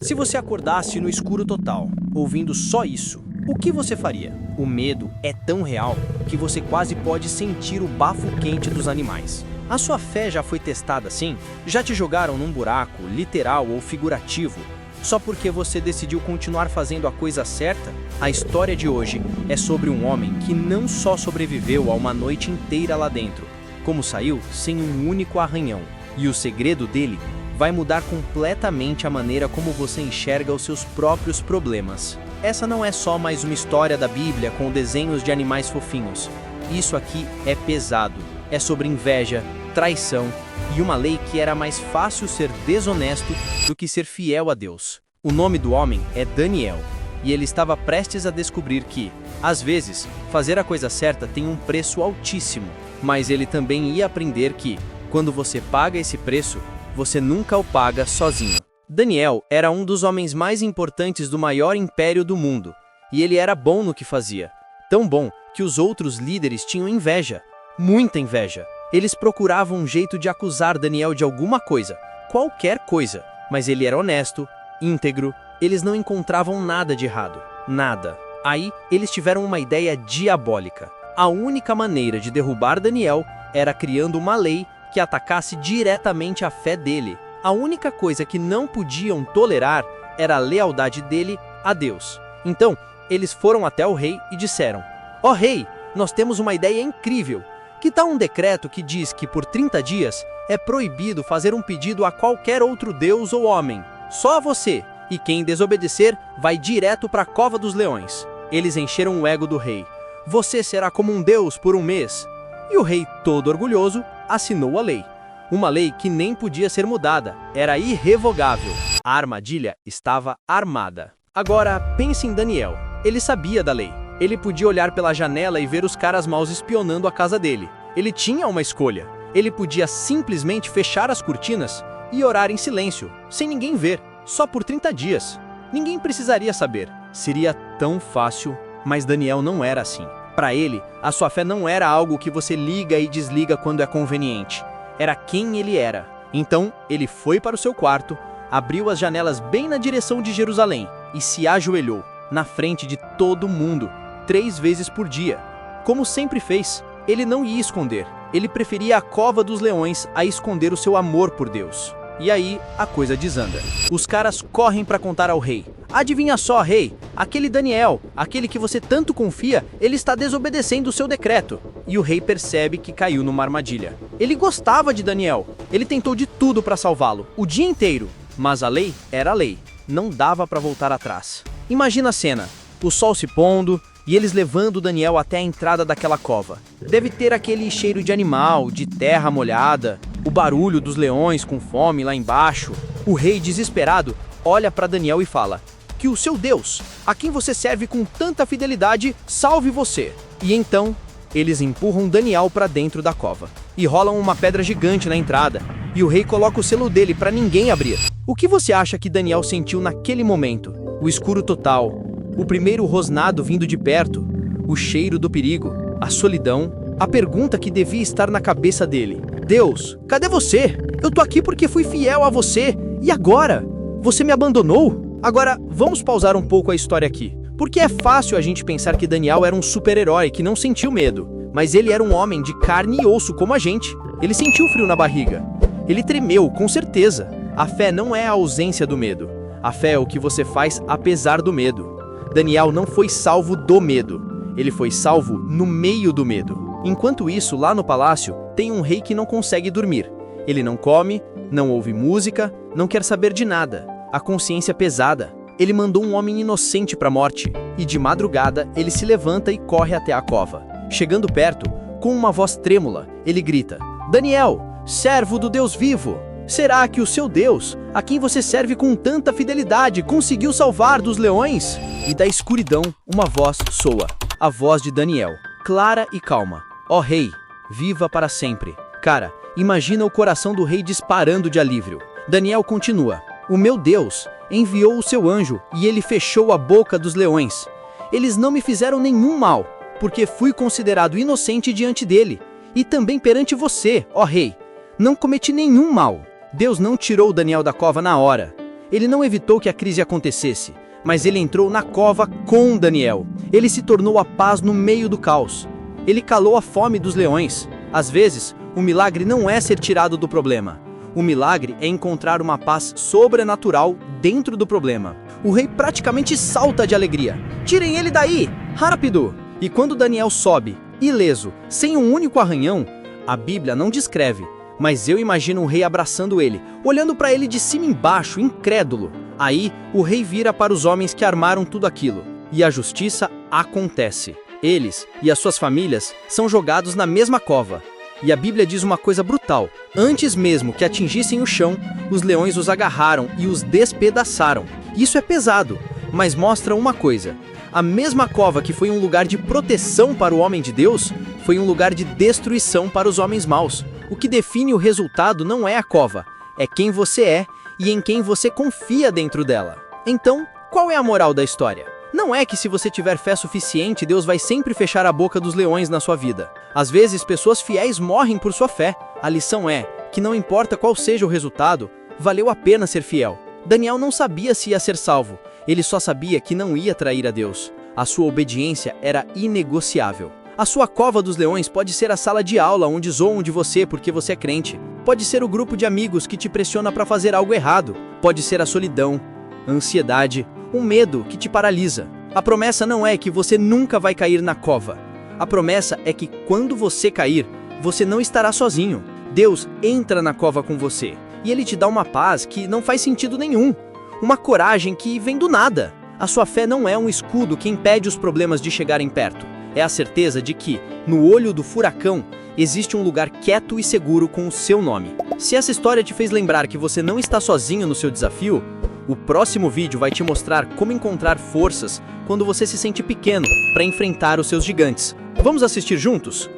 Se você acordasse no escuro total, ouvindo só isso, o que você faria? O medo é tão real que você quase pode sentir o bafo quente dos animais. A sua fé já foi testada assim? Já te jogaram num buraco, literal ou figurativo, só porque você decidiu continuar fazendo a coisa certa? A história de hoje é sobre um homem que não só sobreviveu a uma noite inteira lá dentro, como saiu sem um único arranhão. E o segredo dele vai mudar completamente a maneira como você enxerga os seus próprios problemas. Essa não é só mais uma história da Bíblia com desenhos de animais fofinhos. Isso aqui é pesado. É sobre inveja, traição e uma lei que era mais fácil ser desonesto do que ser fiel a Deus. O nome do homem é Daniel, e ele estava prestes a descobrir que, às vezes, fazer a coisa certa tem um preço altíssimo, mas ele também ia aprender que, quando você paga esse preço, você nunca o paga sozinho. Daniel era um dos homens mais importantes do maior império do mundo, e ele era bom no que fazia. Tão bom que os outros líderes tinham inveja, muita inveja. Eles procuravam um jeito de acusar Daniel de alguma coisa, qualquer coisa, mas ele era honesto, íntegro, eles não encontravam nada de errado, nada. Aí, eles tiveram uma ideia diabólica. A única maneira de derrubar Daniel era criando uma lei que atacasse diretamente a fé dele. A única coisa que não podiam tolerar era a lealdade dele a Deus. Então, eles foram até o rei e disseram: "Ó rei, nós temos uma ideia incrível. Que tal um decreto que diz que por 30 dias é proibido fazer um pedido a qualquer outro deus ou homem? Só a você, e quem desobedecer vai direto para a cova dos leões." Eles encheram o ego do rei. "Você será como um deus por um mês." E o rei, todo orgulhoso, assinou a lei. Uma lei que nem podia ser mudada, era irrevogável. A armadilha estava armada. Agora, pense em Daniel. Ele sabia da lei. Ele podia olhar pela janela e ver os caras maus espionando a casa dele. Ele tinha uma escolha. Ele podia simplesmente fechar as cortinas e orar em silêncio, sem ninguém ver, só por 30 dias. Ninguém precisaria saber. Seria tão fácil, mas Daniel não era assim. Para ele, a sua fé não era algo que você liga e desliga quando é conveniente. Era quem ele era. Então, ele foi para o seu quarto, abriu as janelas bem na direção de Jerusalém e se ajoelhou, na frente de todo mundo, 3 vezes por dia. Como sempre fez, ele não ia esconder. Ele preferia a cova dos leões a esconder o seu amor por Deus. E aí, a coisa desanda. Os caras correm para contar ao rei. "Adivinha só, rei, aquele Daniel, aquele que você tanto confia, ele está desobedecendo o seu decreto." E o rei percebe que caiu numa armadilha. Ele gostava de Daniel. Ele tentou de tudo para salvá-lo, o dia inteiro. Mas a lei era a lei. Não dava para voltar atrás. Imagina a cena. O sol se pondo e eles levando Daniel até a entrada daquela cova. Deve ter aquele cheiro de animal, de terra molhada, o barulho dos leões com fome lá embaixo. O rei, desesperado, olha para Daniel e fala: "Que o seu Deus, a quem você serve com tanta fidelidade, salve você." E então, eles empurram Daniel para dentro da cova e rolam uma pedra gigante na entrada, e o rei coloca o selo dele para ninguém abrir. O que você acha que Daniel sentiu naquele momento? O escuro total, o primeiro rosnado vindo de perto, o cheiro do perigo, a solidão, a pergunta que devia estar na cabeça dele: "Deus, cadê você? Eu tô aqui porque fui fiel a você, e agora? Você me abandonou?" Agora, vamos pausar um pouco a história aqui, porque é fácil a gente pensar que Daniel era um super-herói que não sentiu medo, mas ele era um homem de carne e osso como a gente. Ele sentiu frio na barriga. Ele tremeu, com certeza. A fé não é a ausência do medo. A fé é o que você faz apesar do medo. Daniel não foi salvo do medo. Ele foi salvo no meio do medo. Enquanto isso, lá no palácio, tem um rei que não consegue dormir. Ele não come, não ouve música, não quer saber de nada. A consciência pesada. Ele mandou um homem inocente para a morte. E de madrugada, ele se levanta e corre até a cova. Chegando perto, com uma voz trêmula, ele grita: "Daniel, servo do Deus vivo, será que o seu Deus, a quem você serve com tanta fidelidade, conseguiu salvar dos leões?" E da escuridão, uma voz soa. A voz de Daniel, clara e calma: "Ó rei, viva para sempre." Cara, imagina o coração do rei disparando de alívio. Daniel continua: "O meu Deus enviou o seu anjo e ele fechou a boca dos leões. Eles não me fizeram nenhum mal, porque fui considerado inocente diante dele, e também perante você, ó rei. Não cometi nenhum mal." Deus não tirou Daniel da cova na hora. Ele não evitou que a crise acontecesse, mas ele entrou na cova com Daniel. Ele se tornou a paz no meio do caos. Ele calou a fome dos leões. Às vezes, o milagre não é ser tirado do problema. O milagre é encontrar uma paz sobrenatural dentro do problema. O rei praticamente salta de alegria. Tirem ele daí! Rápido! E quando Daniel sobe, ileso, sem um único arranhão, a Bíblia não descreve, mas eu imagino o rei abraçando ele, olhando para ele de cima embaixo, incrédulo. Aí, o rei vira para os homens que armaram tudo aquilo, e a justiça acontece. Eles e as suas famílias são jogados na mesma cova. E a Bíblia diz uma coisa brutal. Antes mesmo que atingissem o chão, os leões os agarraram e os despedaçaram. Isso é pesado, mas mostra uma coisa. A mesma cova que foi um lugar de proteção para o homem de Deus, foi um lugar de destruição para os homens maus. O que define o resultado não é a cova, é quem você é e em quem você confia dentro dela. Então, qual é a moral da história? Não é que se você tiver fé suficiente, Deus vai sempre fechar a boca dos leões na sua vida. Às vezes, pessoas fiéis morrem por sua fé. A lição é que não importa qual seja o resultado, valeu a pena ser fiel. Daniel não sabia se ia ser salvo, ele só sabia que não ia trair a Deus. A sua obediência era inegociável. A sua cova dos leões pode ser a sala de aula onde zoam de você porque você é crente. Pode ser o grupo de amigos que te pressiona para fazer algo errado. Pode ser a solidão, a ansiedade, um medo que te paralisa. A promessa não é que você nunca vai cair na cova. A promessa é que quando você cair, você não estará sozinho. Deus entra na cova com você. E Ele te dá uma paz que não faz sentido nenhum. Uma coragem que vem do nada. A sua fé não é um escudo que impede os problemas de chegarem perto. É a certeza de que, no olho do furacão, existe um lugar quieto e seguro com o seu nome. Se essa história te fez lembrar que você não está sozinho no seu desafio, o próximo vídeo vai te mostrar como encontrar forças quando você se sente pequeno para enfrentar os seus gigantes. Vamos assistir juntos?